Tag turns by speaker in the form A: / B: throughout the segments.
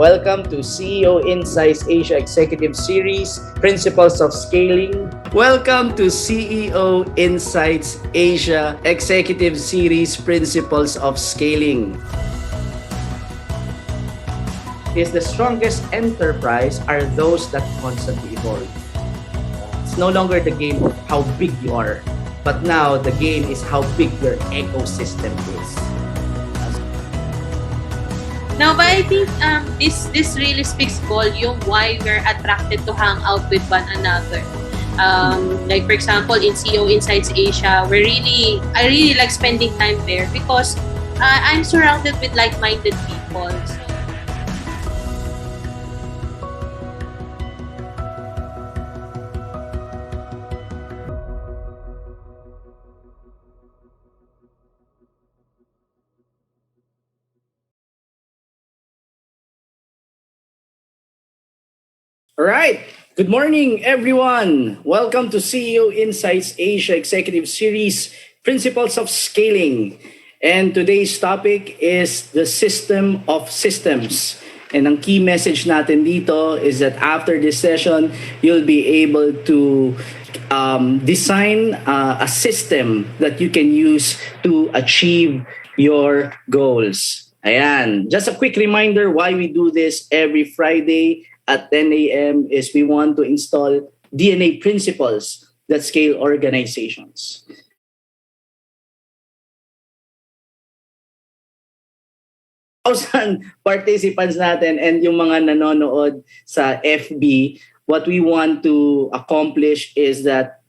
A: Welcome to CEO Insights Asia Executive Series, Principles of Scaling. Welcome to CEO Insights Asia Executive Series, Principles of Scaling. The strongest enterprise are those that constantly evolve. It's no longer the game of how big you are, but now the game is how big your ecosystem is.
B: Now, but I think this really speaks volume why we're attracted to hang out with one another. Like for example, in CEO Insights Asia, I really like spending time there because I'm surrounded with like-minded people. So,
A: All right. Good morning, everyone. Welcome to CEO Insights Asia Executive Series, Principles of Scaling. And today's topic is the system of systems. And ang key message natin dito is that after this session, you'll be able to design a system that you can use to achieve your goals. Ayan. Just a quick reminder why we do this every Friday at 10 a.m. is we want to install DNA principles that scale organizations. Participants natin and yung mga nanonood sa FB, what we want to accomplish is that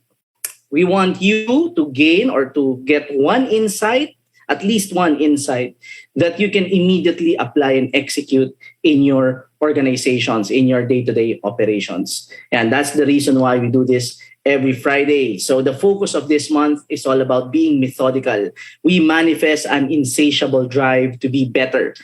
A: we want you to gain or to get one insight, at least one insight, that you can immediately apply and execute in your organizations, in your day-to-day operations. And that's the reason why we do this every Friday. So the focus of this month is all about being methodical. We manifest an insatiable drive to be better.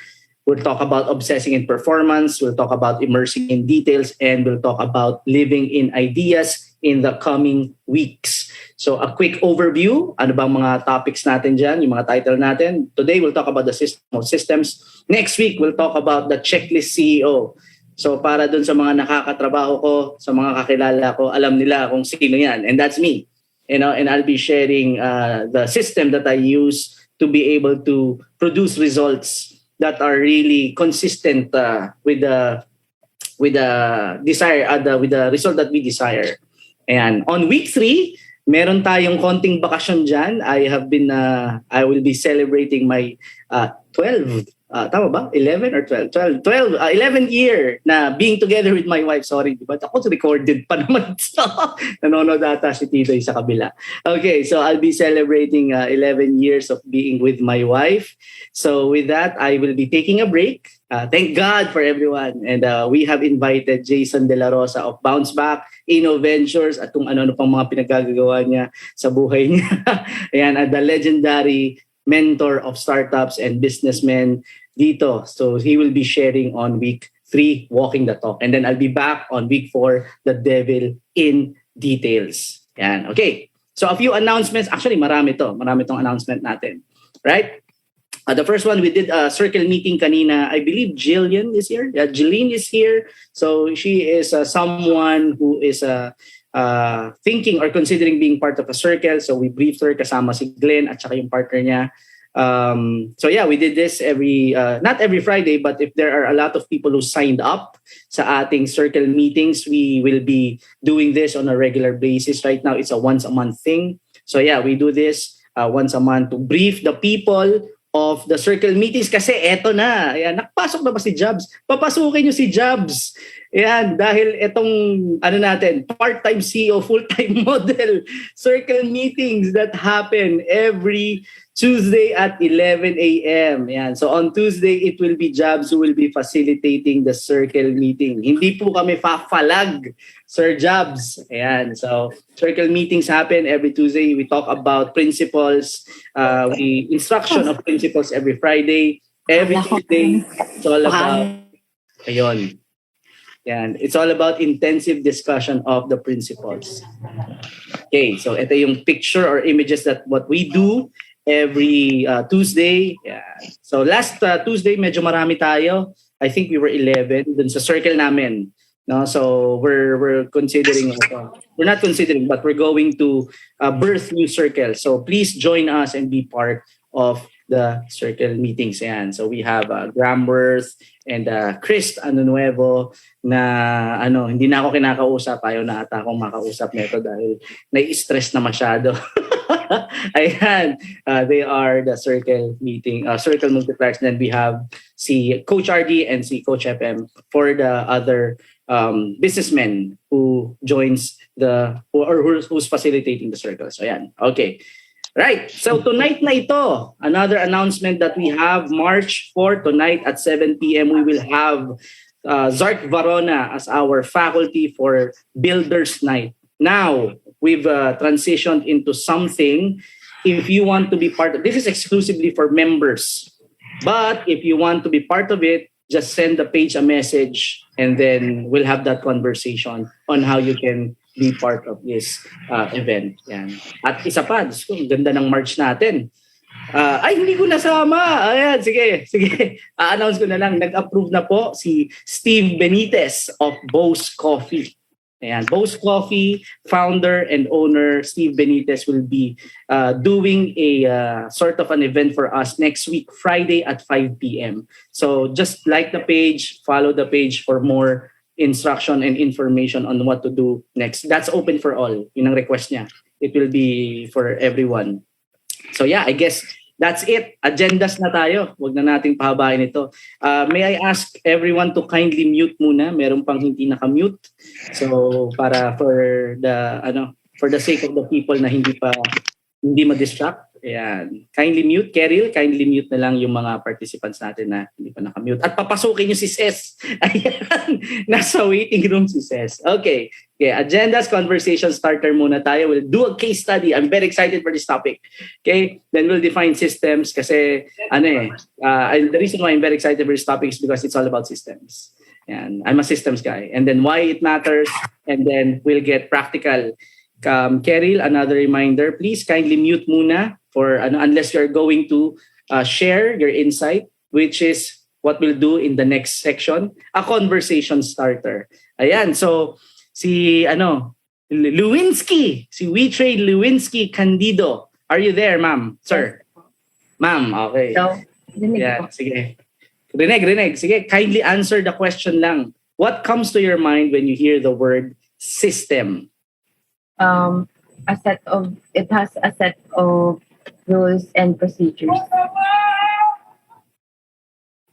A: We'll talk about obsessing in performance, we'll talk about immersing in details, and we'll talk about living in ideas in the coming weeks. So a quick overview, ano bang mga topics natin dyan, yung mga title natin. Today, we'll talk about the system of systems. Next week, we'll talk about the checklist CEO. So para dun sa mga nakakatrabaho ko, sa mga kakilala ko, alam nila kung sino yan. And that's me. And I'll be sharing the system that I use to be able to produce results that are really consistent with the result that we desire. And on week 3, meron tayong konting bakasyon dyan. I will be celebrating my 11th year na being together with my wife. Sorry, di ba? Ako recorded pa naman. Nanonood ata si Titoy sa kabila. Okay, so I'll be celebrating 11 years of being with my wife. So with that, I will be taking a break. Thank God for everyone. And we have invited Jason De La Rosa of Bounce Back, Innoventures, at kung ano-ano pang mga pinagagagawa niya sa buhay niya. Ayan, the legendary mentor of startups and businessmen dito. So he will be sharing on week 3, Walking the Talk. And then I'll be back on week 4, The Devil in Details. Ayan, okay. So a few announcements. Actually, marami tong announcement natin. Right? The first one, we did a circle meeting kanina. I believe Jillian is here. Yeah, Jillian is here. So she is someone who is thinking or considering being part of a circle. So we briefed her kasama si Glenn at saka yung partner niya. So yeah, we did this not every Friday, but if there are a lot of people who signed up sa ating circle meetings, we will be doing this on a regular basis. Right now, it's a once a month thing. So yeah, we do this once a month to brief the people of the circle meetings kasi eto na. Ayan, nakapasok na ba si Jobs? Papasukin nyo si Jobs. Ayan, dahil etong part-time CEO, full-time model circle meetings that happen every Tuesday at 11 a.m. Ayan. So on Tuesday, it will be Jobs who will be facilitating the circle meeting. Hindi po kami fafalag, Sir Jobs. Ayan. So circle meetings happen every Tuesday. We talk about principles. Instruction of principles every Friday. Every Tuesday, it's all about, it's all about intensive discussion of the principles. Okay, so ito yung picture or images that what we do every Tuesday. Yeah. So last Tuesday, medyo marami tayo. I think we were 11 dun sa circle namin. No, so we're considering we're not considering, but we're going to birth new circle. So please join us and be part of the circle meetings. Yan. So we have Graham Worth and Chris Nuevo na hindi na ako kinakausap, ayaw na ata akong makausap nito dahil nai-stress na masyado. Ayan, they are the circle meeting, circle multipliers. Then we have si Coach RD and si Coach FM for the other businessmen who joins who's facilitating the circle. So ayan, okay. Right, so tonight na ito, another announcement that we have, March 4, tonight at 7 p.m. we will have Zark Varona as our faculty for Builders Night. Now, we've transitioned into something. If you want to be part of this, is exclusively for members. But if you want to be part of it, just send the page a message and then we'll have that conversation on how you can be part of this event. Yan. At isa pa, ang ganda ng March natin. Ay, hindi ko nasama. Ayan, sige. A-announce ko na lang. Nag-approve na po si Steve Benitez of Bose Coffee. Ayan, Bose Coffee founder and owner Steve Benitez will be doing a sort of an event for us next week, Friday at 5 p.m. So just like the page, follow the page for more instruction and information on what to do next. That's open for all. Yun ang request niya. It will be for everyone. So yeah, I guess that's it. Agendas na tayo. Huwag na nating pahabain ito. May I ask everyone to kindly mute muna? Meron pang hindi naka-mute. So para for the sake of the people na hindi ma-distract. Ayan. Kindly mute, Keril. Kindly mute na lang yung mga participants natin na hindi pa naka-mute. At papasukin yung si Ses. Ayan. Nasa waiting room si Ses. Okay. Agendas, conversation starter muna tayo. We'll do a case study. I'm very excited for this topic. Okay? Then we'll define systems kasi the reason why I'm very excited for this topic is because it's all about systems. Ayan. I'm a systems guy. And then why it matters. And then we'll get practical. Keril, another reminder, please kindly mute muna for unless you're going to share your insight, which is what we'll do in the next section, a conversation starter. Ayan, so si Lewinsky, si WeTrade Lewinsky Candido. Are you there, ma'am? Sir? Ma'am, okay.
C: So,
A: yeah, sige. Rinig. Sige, kindly answer the question lang. What comes to your mind when you hear the word system?
C: It has a set of rules and procedures.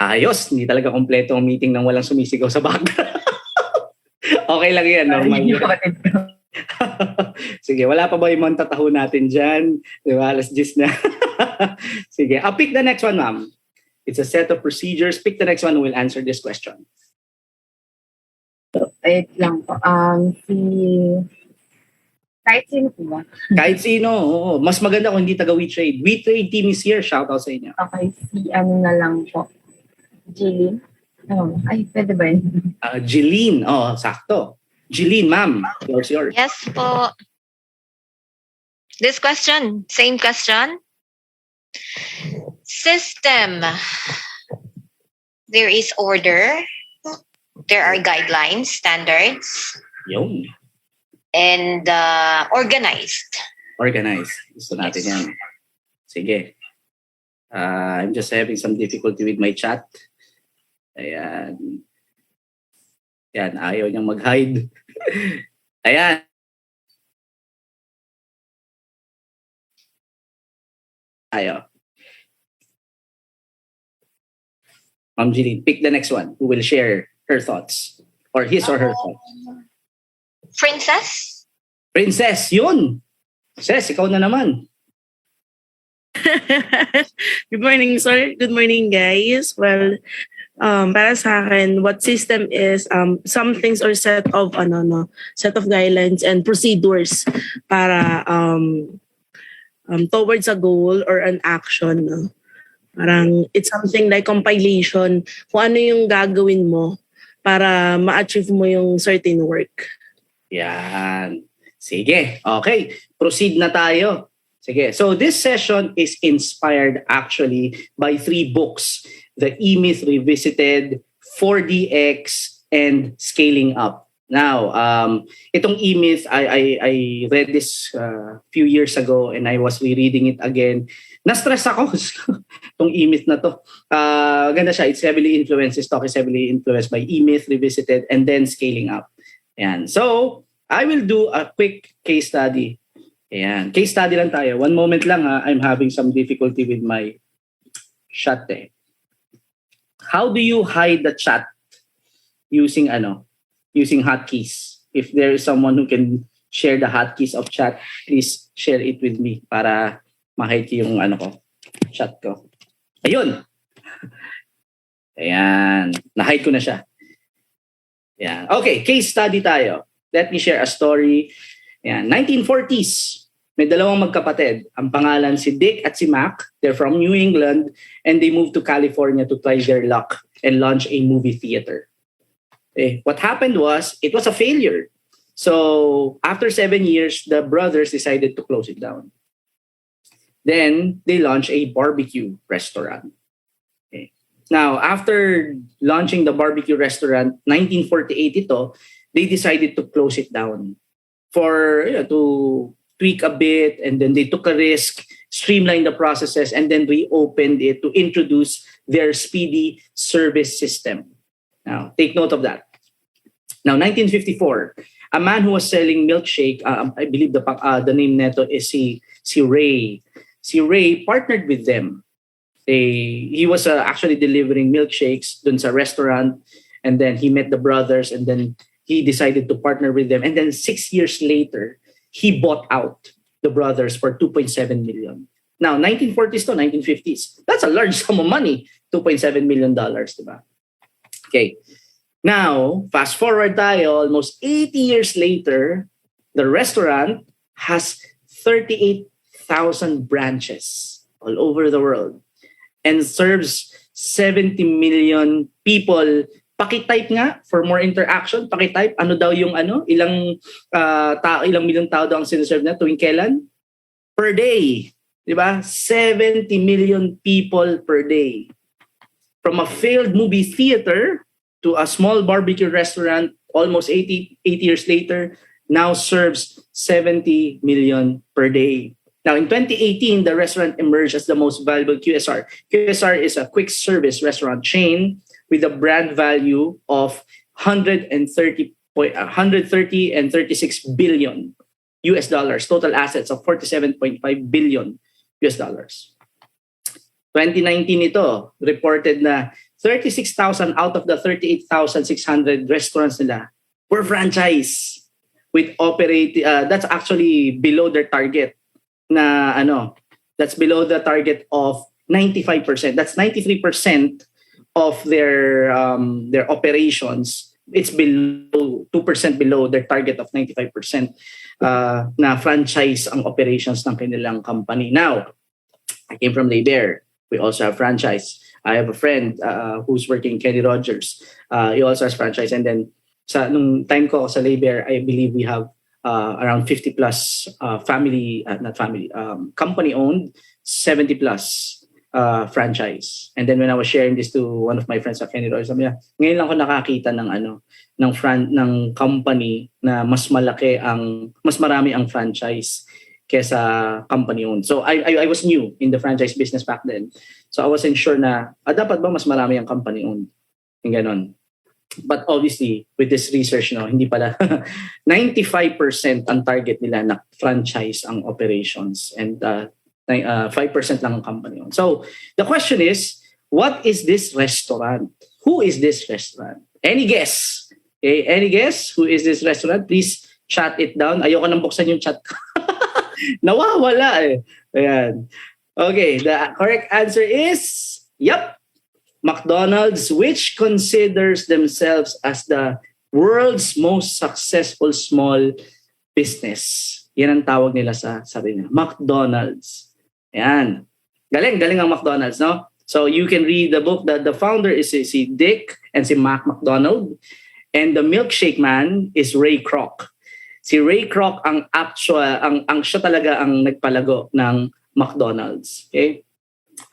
A: Ayos, hindi talaga kompleto ang meeting nang walang sumisigaw sa background. Okay lang yan, normal yan. Sige, wala pa ba yung mga tataho natin dyan? Di ba? Alas 10 na. Sige, I'll pick the next one, ma'am. It's a set of procedures. Pick the next one who will answer this question.
C: Wait lang po. Kahit sino po ba?
A: Kahit sino. Oo. Mas maganda kung hindi taga WeTrade. WeTrade team is here. Shout out sa inyo.
C: Okay, na lang po. Jillian? Pwede ba yun?
A: Jeline. Sakto. Jeline, ma'am. Yours.
D: Yes po. This question, same question. System. There is order. There are guidelines, standards.
A: Yun.
D: And organized.
A: Organized. Gusto natin yan. Sige. I'm just having some difficulty with my chat. Ayan. Ayan, ayaw niyang mag-hide. Ayan. Ayaw. Ma'am Jeline, pick the next one who will share her thoughts or his or her thoughts.
D: Princess,
A: yun. Ses, ikaw na naman.
E: Good morning, sir. Good morning, guys. Well, para sa akin, what system is some things or set of guidelines and procedures para towards a goal or an action. No? Parang it's something like compilation kung ano yung gagawin mo para ma-achieve mo yung certain work.
A: Yan. Sige. Okay. Proceed na tayo. Sige. So this session is inspired actually by 3 books. The E-Myth Revisited, 4DX, and scaling up. Now, itong E-Myth, I read this few years ago and I was rereading it again. Na-stress ako itong E-Myth na to. Ganda siya. It's heavily influenced. This talk is heavily influenced by E-Myth, Revisited, and then scaling up. Ayan. So, I will do a quick case study. Ayan. Case study lang tayo. One moment lang ha. I'm having some difficulty with my chat eh. How do you hide the chat using hotkeys? If there is someone who can share the hotkeys of chat, please share it with me para ma-hide yung chat ko. Ayun. Ayan. Na-hide ko na siya. Ayan. Okay, case study tayo. Let me share a story. Ayan. 1940s. May dalawang magkapatid. Ang pangalan si Dick at si Mac. They're from New England and they moved to California to try their luck and launch a movie theater. What happened was, it was a failure. So, after 7 years, the brothers decided to close it down. Then, they launched a barbecue restaurant. Okay. Now, after launching the barbecue restaurant, 1948 ito, they decided to close it down to tweak a bit, and then they took a risk, streamlined the processes, and then reopened it to introduce their speedy service system. Now, take note of that. Now, 1954, a man who was selling milkshake, I believe the name neto is si Ray. Si Ray partnered with them. He was actually delivering milkshakes dun sa restaurant, and then he met the brothers, and then he decided to partner with them. And then 6 years later, he bought out the brothers for $2.7 million. Now, 1940s to 1950s, that's a large sum of money, $2.7 million, diba? Okay. Now, fast forward tayo, almost 80 years later, the restaurant has 38,000 branches all over the world and serves 70 million people. Pakitype nga for more interaction. Pakitype, ano daw yung ilang milyong tao daw ang sinaserve na tuwing kailan? Per day. Diba? 70 million people per day. From a failed movie theater to a small barbecue restaurant, almost 80 years later, now serves 70 million per day. Now, in 2018, the restaurant emerged as the most valuable QSR. QSR is a quick service restaurant chain with a brand value of 130 and 36 billion US dollars, total assets of 47.5 billion US dollars. 2019 ito, reported na 36,000 out of the 38,600 restaurants nila were franchise with that's actually below their target na that's below the target of 95%. That's 93% of their operations. It's below 2% below their target of 95% na franchise ang operations ng kanilang company. Now, I came from Labor. We also have franchise. I have a friend who's working Kenny Rogers. He also has franchise. And then nung time ko sa Labor, I believe we have around 50 plus company owned, 70 plus franchise. And then when I was sharing this to one of my friends at Kenny Rogers, sabi niya, ngayon lang ako nakakita ng company na mas marami ang franchise kesa company owned. So I was new in the franchise business back then. So I wasn't sure na dapat ba mas marami ang company owned. Yung ganon. But obviously with this research hindi pala 95% ang target nila na franchise ang operations and 5% lang ang company owned. So the question is, what is this restaurant? Who is this restaurant? Any guess? Okay, any guess who is this restaurant? Please chat it down. Ayoko nang buksan yung chat ko. Nawawala eh. Ayan. Okay, the correct answer is, McDonald's, which considers themselves as the world's most successful small business. Yan ang tawag nila sa sarili nila. McDonald's. Ayan. Galing ang McDonald's, no? So you can read the book. The founder is si Dick and si Mac McDonald. And the milkshake man is Ray Kroc. Si Ray Kroc ang siya talaga ang nagpalago ng McDonald's. Okay?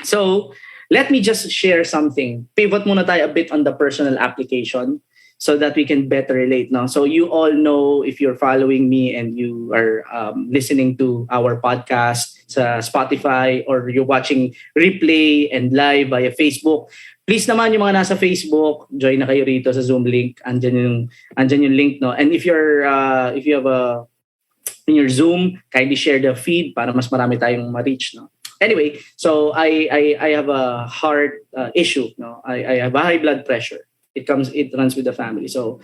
A: So, let me just share something. Pivot muna tayo a bit on the personal application so that we can better relate. No? So you all know, if you're following me and you are listening to our podcast sa Spotify or you're watching replay and live via Facebook, please naman yung mga nasa Facebook, join na kayo rito sa Zoom link. Andyan yung link. No? And if you have in your Zoom, kindly share the feed para mas marami tayong ma-reach. No? Anyway, so I have a heart issue. No, I have a high blood pressure. It runs with the family. So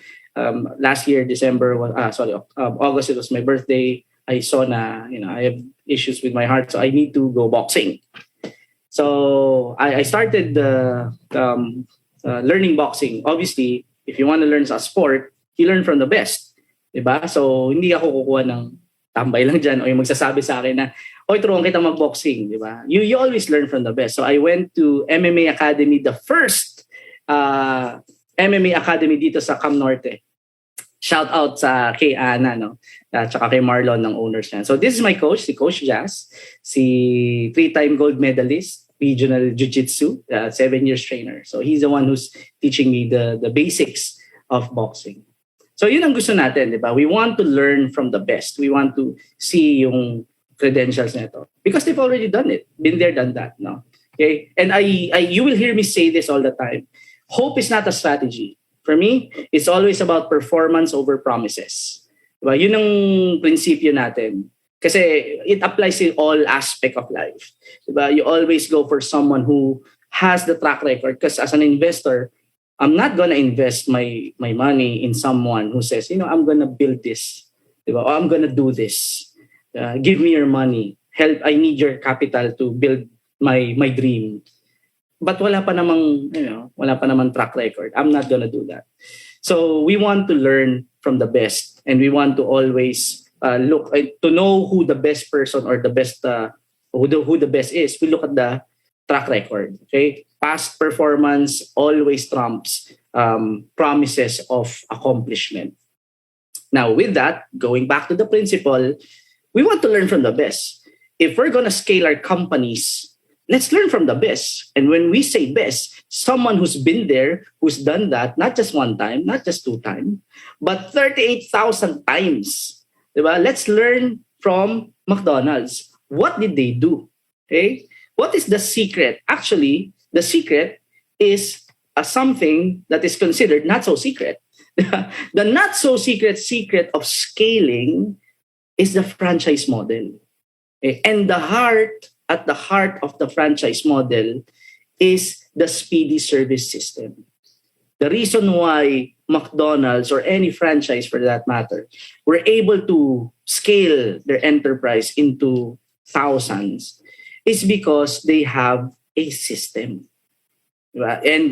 A: last year, August, it was my birthday. I saw na I have issues with my heart, so I need to go boxing. So I started learning boxing. Obviously, if you want to learn a sport, you learn from the best, diba? So hindi ako kukuha ng tambay lang dyan o yung magsasabi sa akin na, oy, turuan kita mag-boxing, di ba? You always learn from the best. So I went to MMA Academy, the first MMA Academy dito sa Cam Norte. Shout out sa kay Ana, no? Tsaka kay Marlon ng owners niyan. So this is my coach, si Coach Jazz, si 3-time gold medalist, regional jiu-jitsu, 7 years trainer. So he's the one who's teaching me the basics of boxing. So yun ang gusto natin, di ba? We want to learn from the best. We want to see yung credentials nito because they've already done it, been there, done that. No, okay. And you will hear me say this all the time. Hope is not a strategy. For me, it's always about performance over promises. Diba? Yun ang prinsipyo natin. Kasi it applies in all aspect of life. Diba? You always go for someone who has the track record. Because as an investor, I'm not gonna invest my money in someone who says, I'm gonna build this, diba? Or I'm gonna do this. Give me your money. Help. I need your capital to build my dream. But wala pa namang track record. I'm not gonna do that. So we want to learn from the best, and we want to always look to know who the best person or the best who the best is. We look at the track record. Okay. Past performance always trumps promises of accomplishment. Now, with that, going back to the principle, we want to learn from the best. If we're going to scale our companies, let's learn from the best. And when we say best, someone who's been there, who's done that, not just one time, not just 2 times, but 38,000 times. Diba? Let's learn from McDonald's. What did they do? Okay? What is the secret? Actually, the secret is something that is considered not so secret. The not so secret of scaling is the franchise model. And at the heart of the franchise model is the speedy service system. The reason why McDonald's or any franchise for that matter were able to scale their enterprise into thousands is because they have a system. Diba? And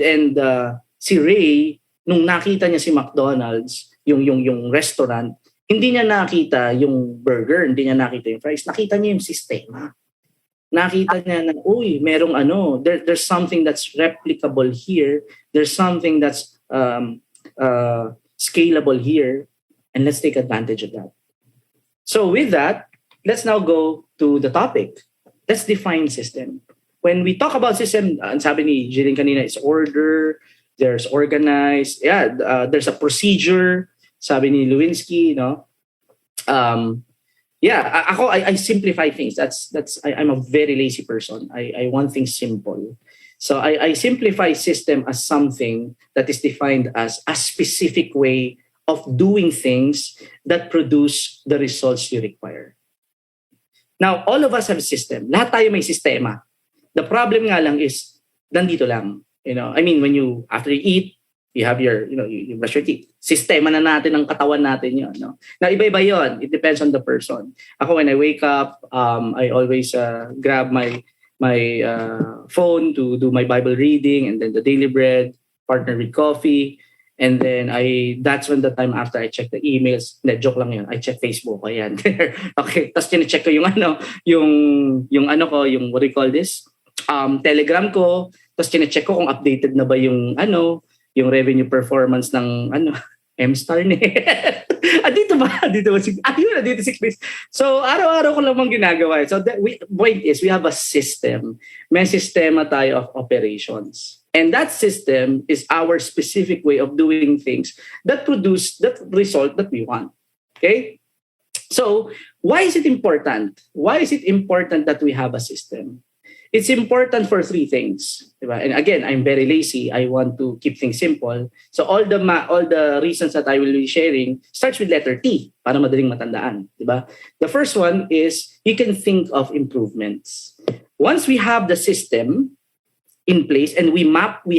A: si Ray, nung nakita niya si McDonald's, yung restaurant, hindi niya nakita yung burger, hindi niya nakita yung fries, nakita niya yung sistema. Nakita niya na, merong there's something that's replicable here, there's something that's scalable here, and let's take advantage of that. So with that, let's now go to the topic. Let's define system. When we talk about system, sabi ni Jillian kanina, it's order, there's organized, there's a procedure, sabi ni Lewinsky, I simplify things. I'm a very lazy person. I want things simple. So I simplify system as something that is defined as a specific way of doing things that produce the results you require. Now, all of us have a system. Lahat tayo may sistema. The problem nga lang is, nandito lang. When after you eat, you have you brush your teeth. Sistema na natin ng katawan natin yun. No? Now, iba-iba yun. It depends on the person. Ako, when I wake up, I always grab my phone to do my Bible reading, and then the daily bread, partner with coffee. And then that's when the time after I check the emails. Joke lang yun. I check Facebook. Ayan. Okay. Tapos chinecheck ko yung what do you call this? Telegram ko. Tapos chinecheck ko kung updated na ba yung revenue performance ng M-Star net. Dito ba? Dito ba? Ayun na, dito 6 weeks. So, araw-araw ko lamang ginagawa. So, point is, we have a system. May sistema tayo of operations. And that system is our specific way of doing things that produce that result that we want. Okay? So, why is it important? Why is it important that we have a system? It's important for 3 things. Diba? And again, I'm very lazy. I want to keep things simple. So all the reasons that I will be sharing starts with letter T para madaling matandaan. Diba? The first one is you can think of improvements. Once we have the system in place and we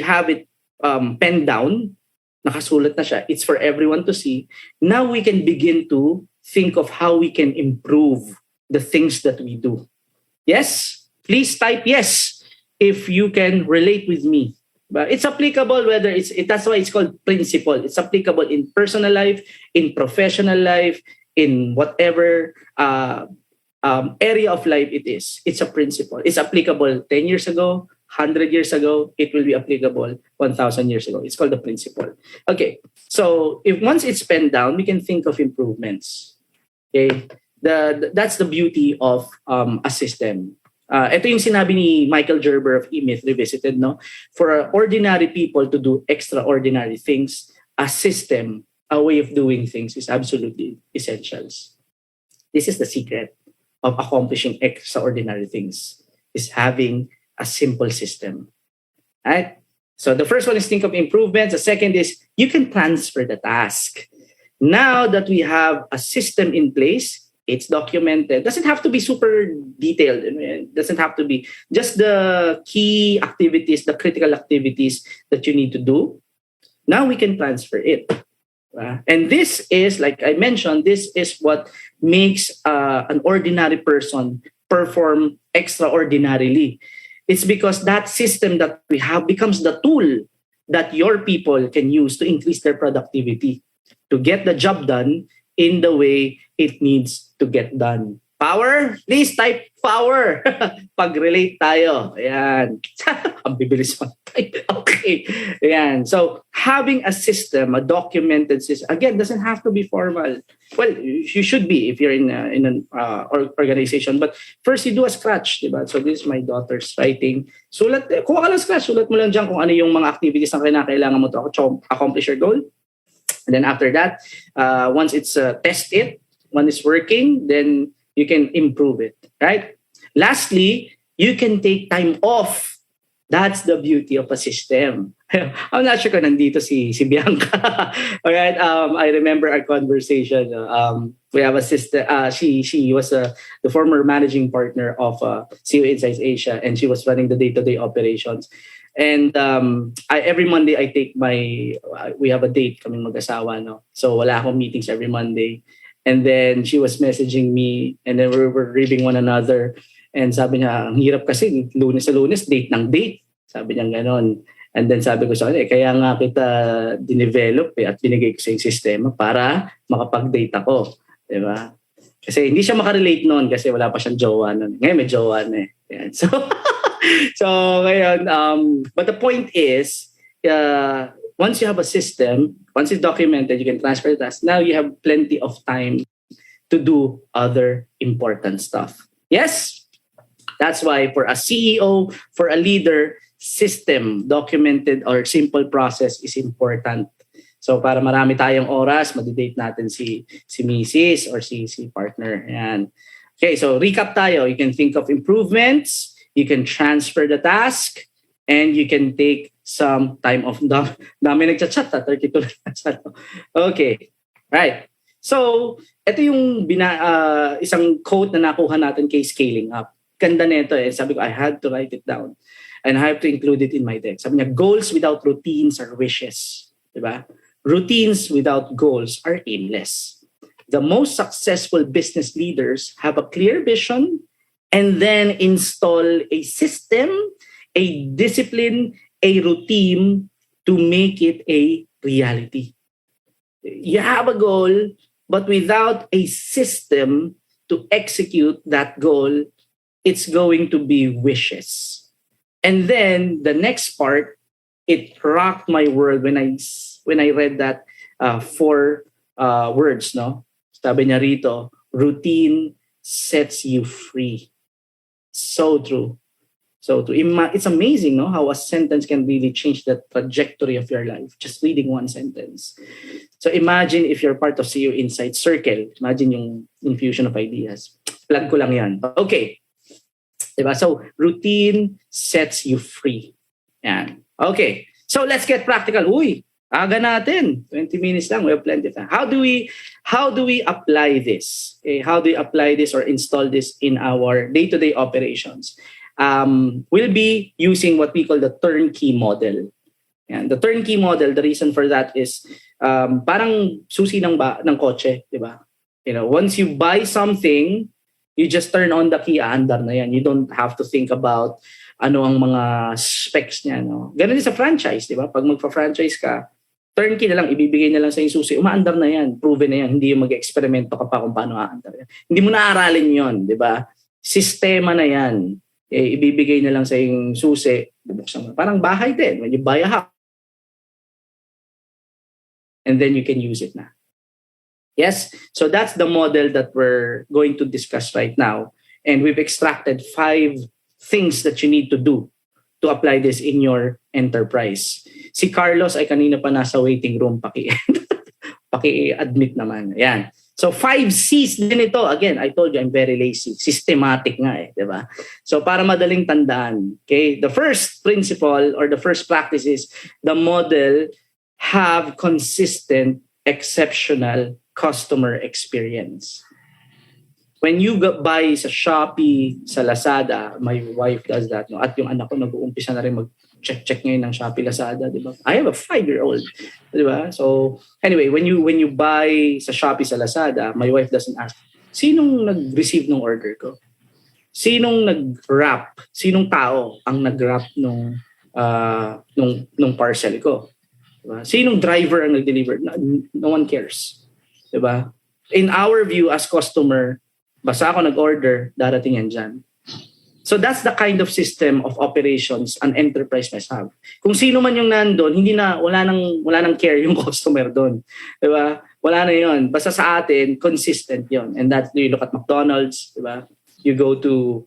A: have it penned down, nakasulat na siya, it's for everyone to see. Now we can begin to think of how we can improve the things that we do. Yes? Please type yes if you can relate with me. But it's applicable whether that's why it's called principle. It's applicable in personal life, in professional life, in whatever area of life it is. It's a principle. It's applicable 10 years ago, 100 years ago. It will be applicable 1,000 years ago. It's called the principle. Okay. So if once it's penned down, we can think of improvements. Okay. That's the beauty of a system. Ito yung sinabi ni Michael Gerber of E-Myth Revisited, no? For ordinary people to do extraordinary things, a system, a way of doing things is absolutely essentials. This is the secret of accomplishing extraordinary things, is having a simple system. Right? So the first one is think of improvements. The second is you can transfer the task. Now that we have a system in place, it's documented. Doesn't have to be super detailed. It doesn't have to be just the key activities, the critical activities that you need to do. Now we can transfer it. And this is, like I mentioned, this is what makes an ordinary person perform extraordinarily. It's because that system that we have becomes the tool that your people can use to increase their productivity, to get the job done in the way it needs to get done. Power? Please type power. Pag-relate tayo. Ayan. Ang bibilis mo. Okay. Ayan. So, having a system, a documented system, again, doesn't have to be formal. Well, you should be if you're in an organization. But first, you do a scratch. Diba? So, this is my daughter's writing. Sulat, kuha ka lang scratch. Sulat mo lang dyan kung ano yung mga activities na kailangan mo to accomplish your goal. And then after that, once it's test it, when it's working, then you can improve it, right? Lastly, you can take time off. That's the beauty of a system. I'm not sure kung nandito si Bianca. All right. I remember our conversation. We have a sister. She was the former managing partner of CEOInsight Asia, and she was running the day-to-day operations. And every Monday I take we have a date kaming mag-asawa, no? So wala akong meetings every Monday. And then she was messaging me, and then we were reading one another. And sabi niya, ang hirap kasi, Lunes sa Lunes, date ng date. Sabi niya ganon. And then sabi ko sa kanya, kaya nga kita dinevelop at binigay ko sa yung sistema para makapag-date ako. Diba? Kasi hindi siya makarelate noon kasi wala pa siyang jowa noon. Ngayon may jowa na eh. Yan. So ngayon, but the point is, once you have a system, once it's documented, you can transfer the task. Now you have plenty of time to do other important stuff. Yes? That's why for a CEO, for a leader, system, documented or simple process is important. So para marami tayong oras, madidate natin si Mrs. or si partner. Yan. Okay, so recap tayo. You can think of improvements, you can transfer the task, and you can take some time off. Dami nagchat-chat, 32 na. Okay, right. So, ito yung isang quote na nakuha natin kay Scaling Up. Ganda nito eh. Sabi ko, I had to write it down. And I have to include it in my deck. Sabi niya, goals without routines are wishes. Diba? Routines without goals are aimless. The most successful business leaders have a clear vision and then install a system, a discipline, a routine to make it a reality. You have a goal, but without a system to execute that goal, it's going to be wishes. And then the next part, it rocked my world when I read that 4 words, no? Sabi niya rito, routine sets you free. So true. So it's amazing, no, how a sentence can really change the trajectory of your life. Just reading one sentence. So imagine if you're part of CEO Insight Circle. Imagine yung infusion of ideas. Plug ko lang yan. Okay. Diba? So routine sets you free. Yan. Okay. So let's get practical. Uy, aga natin. 20 minutes lang. We have plenty of time. How do we apply this? Okay, how do we apply this or install this in our day-to-day operations? We'll be using what we call the turnkey model. And the turnkey model, the reason for that is parang susi ng kotse, di ba? Once you buy something, you just turn on the key, aandar na yan. You don't have to think about ano ang mga specs niya, no? Ganun din sa franchise, di ba? Pag magpa-franchise ka, turnkey na lang, ibibigay na lang sa yung susi, umaandar na yan, proven na yan, hindi yung mag-eksperimento ka pa kung paano aandar yan. Hindi mo na-aralin yon, di ba? Sistema na yan. Ibibigay na lang sa yung susi, bubuksan mo. Parang bahay din, when you buy a house, and then you can use it na. Yes? So that's the model that we're going to discuss right now. And we've extracted 5 things that you need to do to apply this in your enterprise. Si Carlos ay kanina pa nasa waiting room, paki-admit naman. Ayan. So 5 C's din ito. Again, I told you I'm very lazy. Systematic nga eh, di ba? So para madaling tandaan, okay? The first principle or the first practice is the model have consistent, exceptional customer experience. When you buy sa Shopee, sa Lazada, my wife does that, no? At yung anak ko nag-uumpisa na rin mag-check ngayon ng Shopee, Lazada, di ba? I have a 5-year-old, di ba? So anyway, when you buy sa Shopee, sa Lazada, my wife doesn't ask, sinong nag-receive ng order ko? Sinong nag-wrap? Sinong tao ang nag-wrap nung parcel ko? Diba? Sinong driver ang nag-deliver? No one cares. Diba? In our view as customer, basta ako nag-order, darating yan dyan. So that's the kind of system of operations an enterprise must have. Kung sino man yung nandun, wala nang care yung customer doon. Diba? Wala na yon. Basta sa atin, consistent yon. And that you look at McDonald's, diba? You go to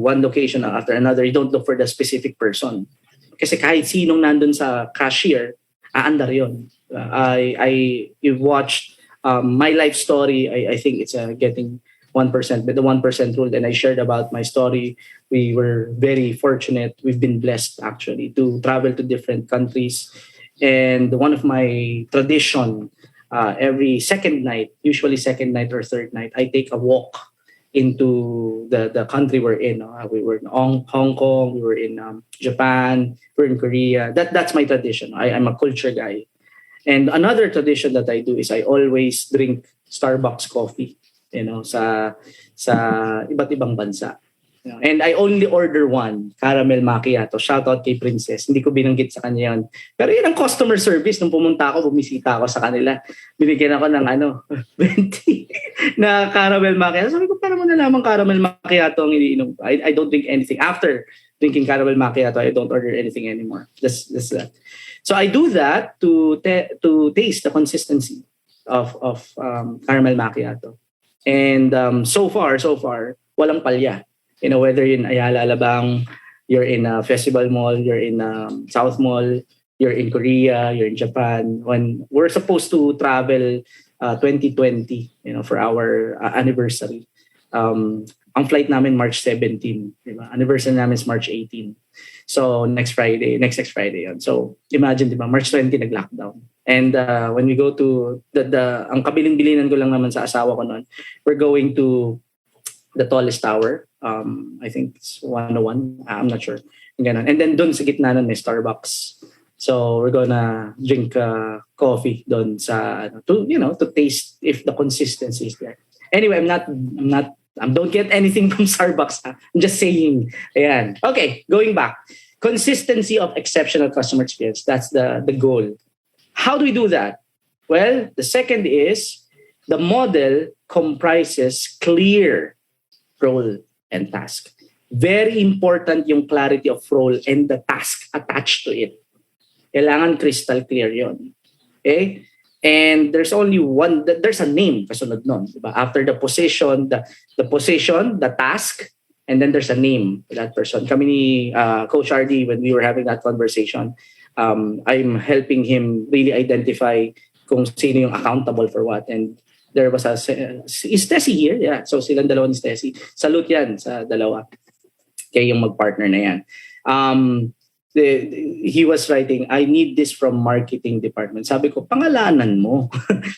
A: one location after another. You don't look for the specific person. Kasi kahit sinong nandun sa cashier, aandar yon. You've watched my life story. I think it's getting 1%, but the 1% rule. And I shared about my story. We were very fortunate. We've been blessed actually to travel to different countries. And one of my tradition, every second night, usually second night or third night, I take a walk into the country we're in. We were in Hong Kong, we were in Japan, we were in Korea. That's my tradition. I'm a culture guy. And another tradition that I do is I always drink Starbucks coffee, sa iba't ibang bansa. And I only order one, caramel macchiato. Shout out kay Princess. Hindi ko binanggit sa kanya yun. Pero yun ang customer service. Nung pumunta ako, bumisita ako sa kanila. Binigyan ako ng 20 na caramel macchiato. Sabi ko, para mo nalaman caramel macchiato ang iniinom. I don't drink anything. After drinking caramel macchiato, I don't order anything anymore. Just that. So I do that to taste the consistency of caramel macchiato. And so far, walang palya. Whether in Ayala, Alabang, you're in a festival mall, you're in South Mall, you're in Korea, you're in Japan. When we're supposed to travel 2020, for our anniversary. Ang flight namin March 17, diba? Anniversary namin is March 18. So next Friday yun. So imagine, diba, March 20 nag-lockdown. And when we go to ang kabilin-bilinan ko lang naman sa asawa ko noon, we're going to the tallest tower. I think it's 101. I'm not sure. Ganun. And then doon sa gitna nun may Starbucks. So we're gonna drink coffee doon to taste if the consistency is there. Anyway, don't get anything from Starbucks. I'm just saying. Ayan. Okay, going back. Consistency of exceptional customer experience. That's the goal. How do we do that? Well, the second is the model comprises clear role and task. Very important yung clarity of role and the task attached to it. Kailangan crystal clear yon. Okay? And there's only one, there's a name kasunod nun, diba? After the position, the position, the task, and then there's a name for that person. Kami ni Coach RD, when we were having that conversation, I'm helping him really identify kung sino yung accountable for what. And there was is Tessie here? Yeah, so silang dalawa ni Tessie. Salute yan sa dalawa. Kaya yung mag-partner na yan. He was writing, I need this from marketing department. Sabi ko, pangalanan mo.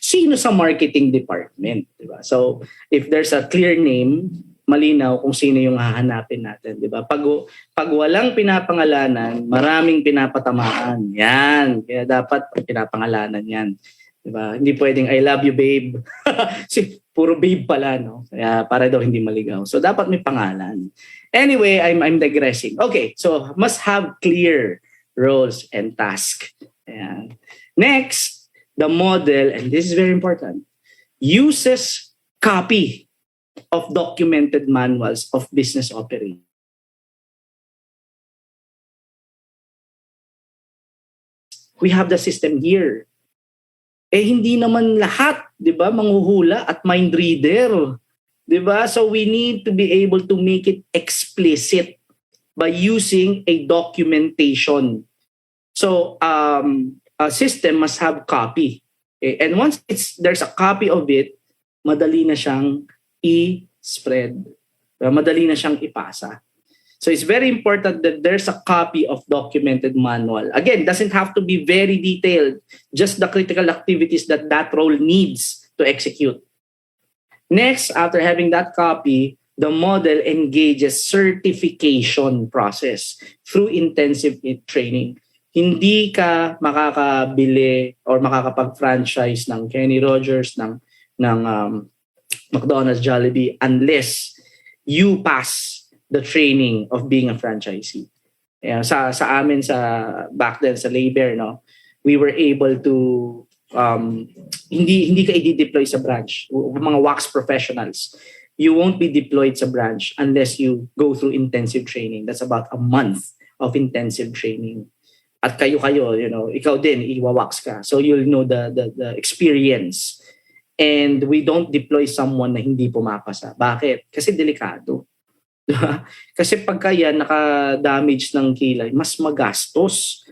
A: Sino sa marketing department? Diba? So, if there's a clear name, malinaw kung sino yung hahanapin natin. Diba? Pag walang pinapangalanan, maraming pinapatamaan. Yan. Kaya dapat pinapangalanan yan. Diba? Hindi pwedeng, I love you, babe. Puro babe pala, no? Kaya para daw hindi maligaw. So, dapat may pangalan. Anyway, I'm digressing. Okay, so must have clear roles and tasks. Ayan. Next, the model, and this is very important, uses copy of documented manuals of business operations. We have the system here. Hindi naman lahat, di ba, manghuhula at mind reader. Diba? So we need to be able to make it explicit by using a documentation. So a system must have copy. Okay? And once there's a copy of it, madali na siyang i-spread. Madali na siyang ipasa. So it's very important that there's a copy of documented manual. Again, doesn't have to be very detailed. Just the critical activities that role needs to execute. Next, after having that copy, the model engages certification process through intensive training. Hindi ka makakabili or makakapag-franchise ng Kenny Rogers, ng McDonald's, Jollibee unless you pass the training of being a franchisee. Sa amin back then sa Labor, no, we were able to hindi ka i-deploy sa branch. Mga wax professionals, you won't be deployed sa branch unless you go through intensive training. That's about a month of intensive training. At kayo, ikaw din, iwa-wax ka. So you'll know the experience. And we don't deploy someone na hindi pumapasa. Bakit? Kasi delikado. Kasi pagka yan naka-damage ng kilay, mas magastos.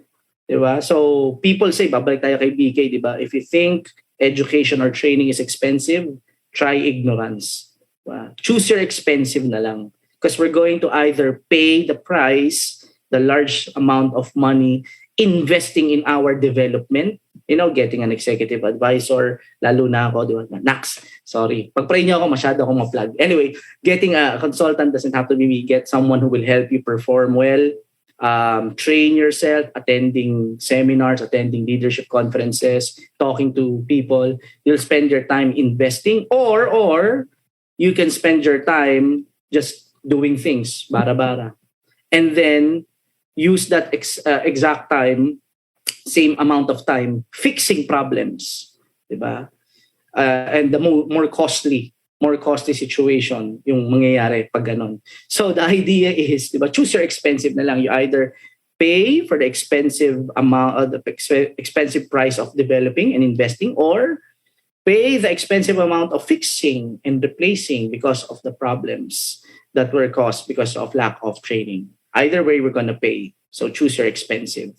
A: Diba? So people say, babalik tayo kay BK, diba? If you think education or training is expensive, try ignorance. Diba? Choose your expensive na lang. Because we're going to either pay the price, the large amount of money, investing in our development, getting an executive advisor, lalo na ako, diba? Nax, sorry. Pag-pray niyo ako, masyado akong ma-plug. Anyway, getting a consultant doesn't have to be me. Get someone who will help you perform well. Train yourself, attending seminars, attending leadership conferences, talking to people. You'll spend your time investing or you can spend your time just doing things, bara-bara. And then use that exact time, same amount of time, fixing problems. Diba? And the more costly situation yung mangyayari pag ganon. So the idea is, diba, choose your expensive na lang. You either pay for the expensive amount, the expensive price of developing and investing, or pay the expensive amount of fixing and replacing because of the problems that were caused because of lack of training. Either way, we're gonna pay. So choose your expensive.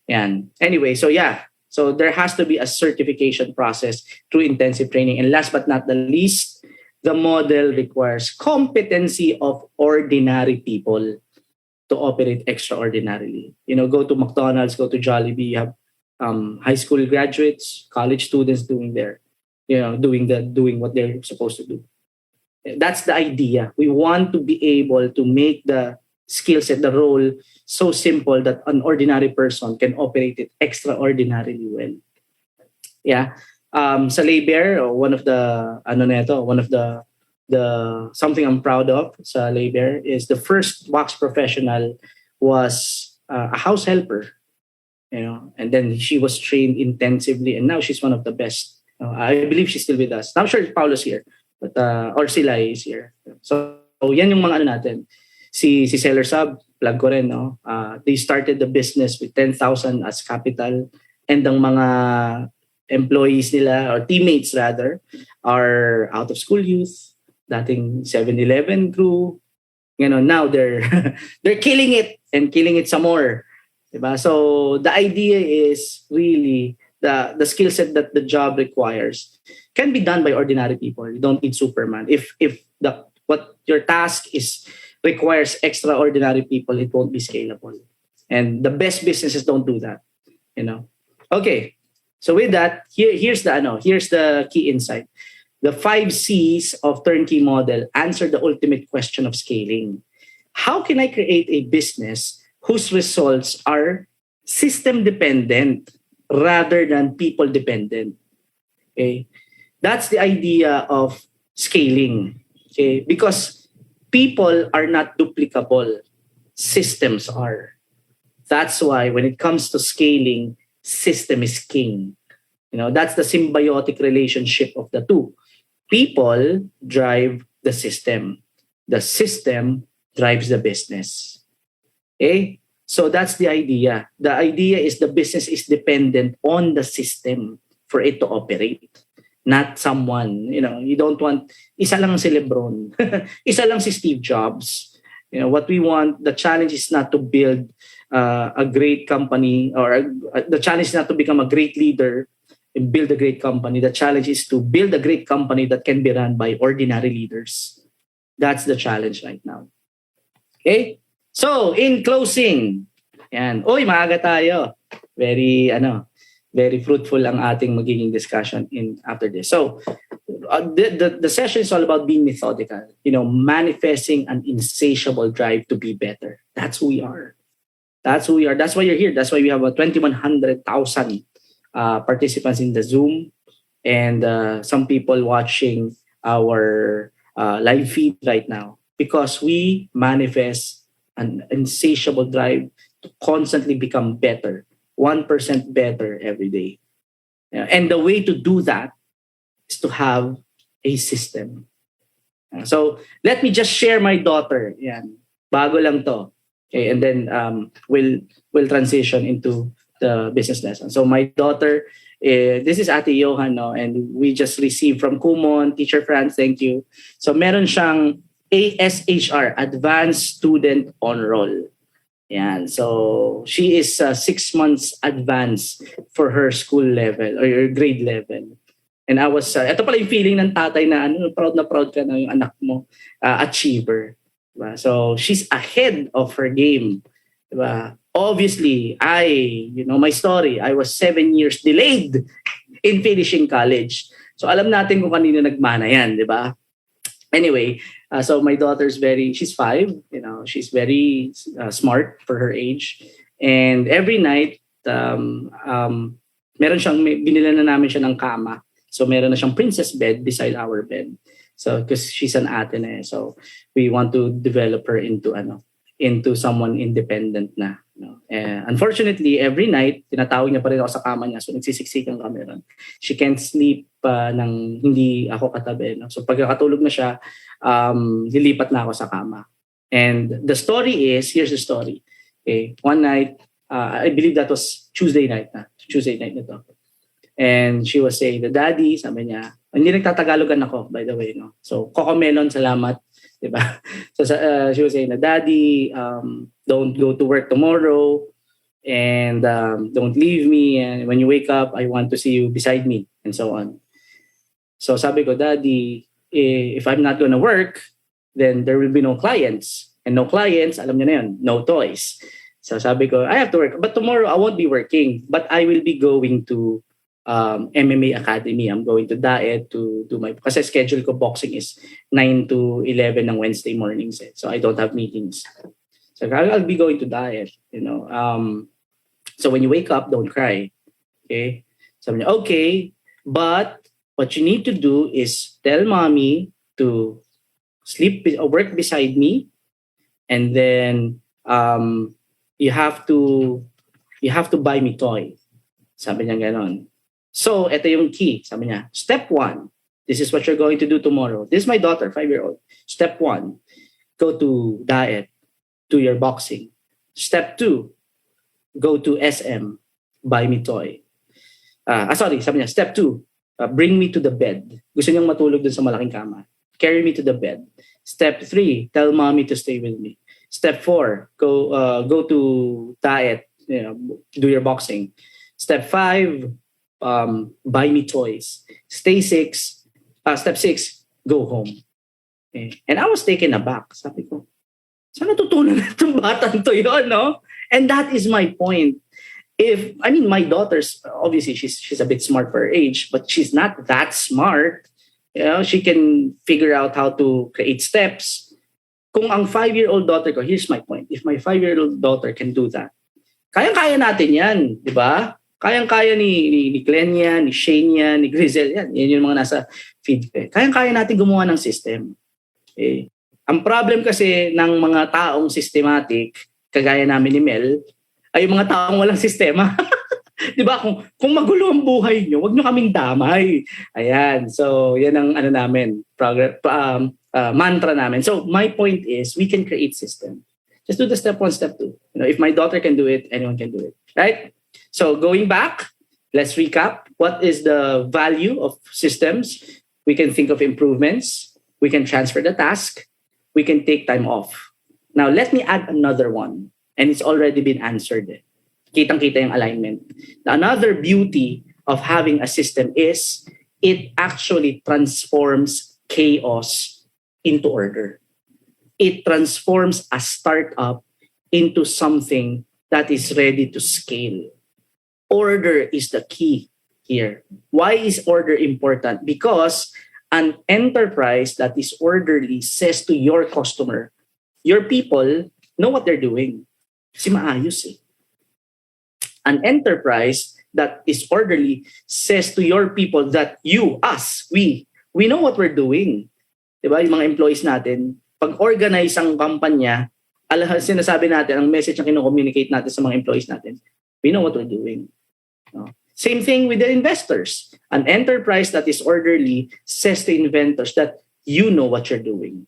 A: And anyway, so yeah. So there has to be a certification process through intensive training. And last but not the least, the model requires competency of ordinary people to operate extraordinarily. Go to McDonald's, go to Jollibee, you have high school graduates, college students doing doing what they're supposed to do. That's the idea. We want to be able to make the skill set, the role, so simple that an ordinary person can operate it extraordinarily well. Yeah. Sa Labor, one of the something I'm proud of sa Labor is the first wax professional was a house helper, and then she was trained intensively, and now she's one of the best. I believe she's still with us. Not sure if Paulo's here, but or Silay is here. So yan yung mga natin. Si Seller Sub, plug ko rin, no? They started the business with 10,000 as capital, and ang mga employees nila or teammates rather are out of school youth, dating 7-Eleven crew. Now they're they're killing it and killing it some more. Diba? So the idea is really the skill set that the job requires can be done by ordinary people. You don't need Superman. If the what your task is requires extraordinary people, it won't be scalable. And the best businesses don't do that. Okay. So with that, here's the key insight. The 5 C's of turnkey model answer the ultimate question of scaling. How can I create a business whose results are system dependent rather than people dependent? Okay. That's the idea of scaling. Okay. Because people are not duplicable. Systems are. That's why when it comes to scaling, system is king. That's the symbiotic relationship of the two. People drive the system. The system drives the business. Okay? So that's the idea. The idea is the business is dependent on the system for it to operate. Not someone. You don't want, isa lang si Lebron. Isa lang si Steve Jobs. What we want, the challenge is not to build a great company, or the challenge is not to become a great leader and build a great company. The challenge is to build a great company that can be run by ordinary leaders. That's the challenge right now. Okay? So, in closing, maaga tayo. Very fruitful ang ating magiging discussion after this. So, the session is all about being methodical, manifesting an insatiable drive to be better. That's who we are. That's why you're here. That's why we have 2,100,000 participants in the Zoom, and some people watching our live feed right now, because we manifest an insatiable drive to constantly become better, 1% better every day. And the way to do that is to have a system. So let me just share my daughter. Bago lang to. Okay, and then we'll transition into the business lesson. So my daughter, this is Ate Johan, and we just received from Kumon, Teacher Franz, thank you. So meron siyang ASHR, Advanced Student On Roll. So she is 6 months advanced for her school level or her grade level. And I was, ito pala yung feeling ng tatay na proud ka na yung anak mo, achiever. Diba? So she's ahead of her game. Diba? Obviously, my story, I was 7 years delayed in finishing college. So alam natin kung kanino nagmana yan, di ba? Anyway, so my daughter's she's 5, she's very smart for her age. And every night, binila na namin siya ng kama. So meron na siyang princess bed beside our bed. So because she's an ate na, so we want to develop her into someone independent na. Unfortunately, every night, tinatawag niya pa rin ako sa kama niya. So nagsisiksikan kami ron. She can't sleep nang hindi ako katabi. So pagkakatulog na siya, lilipat na ako sa kama. And the story is, here's the story. Okay, one night, I believe that was Tuesday night na to. And she was saying, the daddy, sabi niya, hindi nagtatagalogan ako, by the way. So, Cocomelon, salamat. Diba? So, she was saying, daddy, don't go to work tomorrow, and don't leave me. And when you wake up, I want to see you beside me, and so on. So, sabi ko, daddy, if I'm not gonna work, then there will be no clients. And no clients, alam niyo na yun, no toys. So, sabi ko, I have to work. But tomorrow, I won't be working. But I will be going to MMA Academy. I'm going to diet to do kasi schedule ko boxing is 9 to 11 ng Wednesday mornings. So I don't have meetings. So I'll be going to diet, So when you wake up, don't cry. Okay? So I'm like, okay, but what you need to do is tell mommy to work beside me, and then you have to buy me toy. Sabi niya ganon. So, ito yung key. Sabi niya, step 1, this is what you're going to do tomorrow. This is my daughter, 5-year-old. Step 1, go to diet, do your boxing. Step 2, go to SM, buy me toy. Sabi niya, step 2, bring me to the bed. Gusto niyang matulog dun sa malaking kama. Carry me to the bed. Step 3, tell mommy to stay with me. Step 4, go to diet, do your boxing. Step 5, buy me toys. Step 6, go home. Okay. And I was taken aback. Sabi ko, saan natutunan na itong batang to yun, no? And that is my point. My daughter's, obviously she's a bit smart for her age, but she's not that smart. She can figure out how to create steps. Kung ang 5-year-old daughter ko, here's my point. If my 5-year-old daughter can do that, kayang-kaya natin yan, di ba? Kayang-kaya ni Glenn yan, ni Shane yan, ni Grizel yan. Yan yung mga nasa feed ko. Kayang-kaya natin gumawa ng system. Okay. Ang problem kasi ng mga taong systematic, kagaya namin ni Mel, ay yung mga taong walang sistema. Di ba? Kung magulo ang buhay nyo, wag nyo kaming damay. Ayan. So, yan ang namin, mantra namin. So, my point is, we can create system. Just do the step 1, step 2. If my daughter can do it, anyone can do it. Right? So, going back, let's recap. What is the value of systems? We can think of improvements. We can transfer the task. We can take time off. Now, let me add another one. And it's already been answered. Kitang-kita yung alignment. Another beauty of having a system is it actually transforms chaos into order. It transforms a startup into something that is ready to scale. Order is the key here. Why is order important? Because an enterprise that is orderly says to your customer, your people know what they're doing. Kasi maayos eh. An enterprise that is orderly says to your people that you, us, we know what we're doing. Diba? Yung mga employees natin, pag organize ang kampanya, sinasabi natin, ang message na kino-communicate natin sa mga employees natin, we know what we're doing. No? Same thing with the investors. An enterprise that is orderly says to investors that you know what you're doing.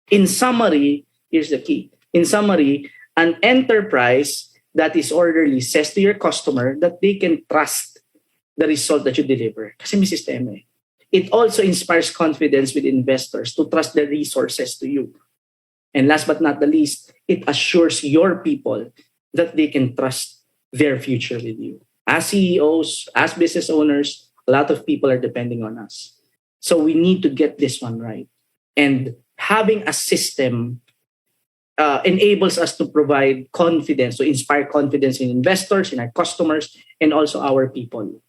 A: In summary, here's the key. In summary, an enterprise that is orderly says to your customer that they can trust the result that you deliver. Kasi may sistema eh. It also inspires confidence with investors to trust their resources to you. And last but not the least, it assures your people that they can trust their future with you. As CEOs, as business owners, a lot of people are depending on us. So we need to get this one right. And having a system enables us to provide confidence, to inspire confidence in investors, in our customers, and also our people.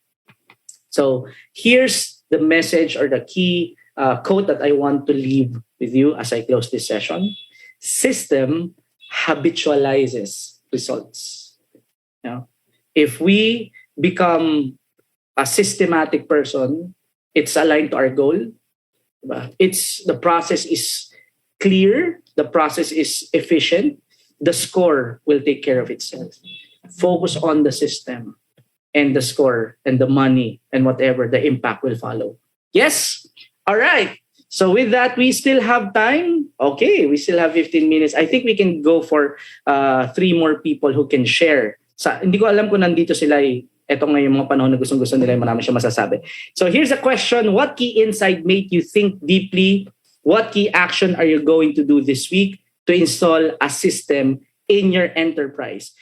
A: So here's the message or the key quote that I want to leave with you as I close this session. System habitualizes results. If we become a systematic person, it's aligned to our goal. The process is clear. The process is efficient. The score will take care of itself. Focus on the system and the score and the money and whatever, the impact will follow. Yes? All right. So with that, we still have time. Okay, we still have 15 minutes. I think we can go for 3 more people who can share. Hindi ko alam kung nandito sila. Ito nga yung mga panahon na gustong-gusto nila, marami siya masasabi. So here's a question. What key insight made you think deeply? What key action are you going to do this week to install a system in your enterprise?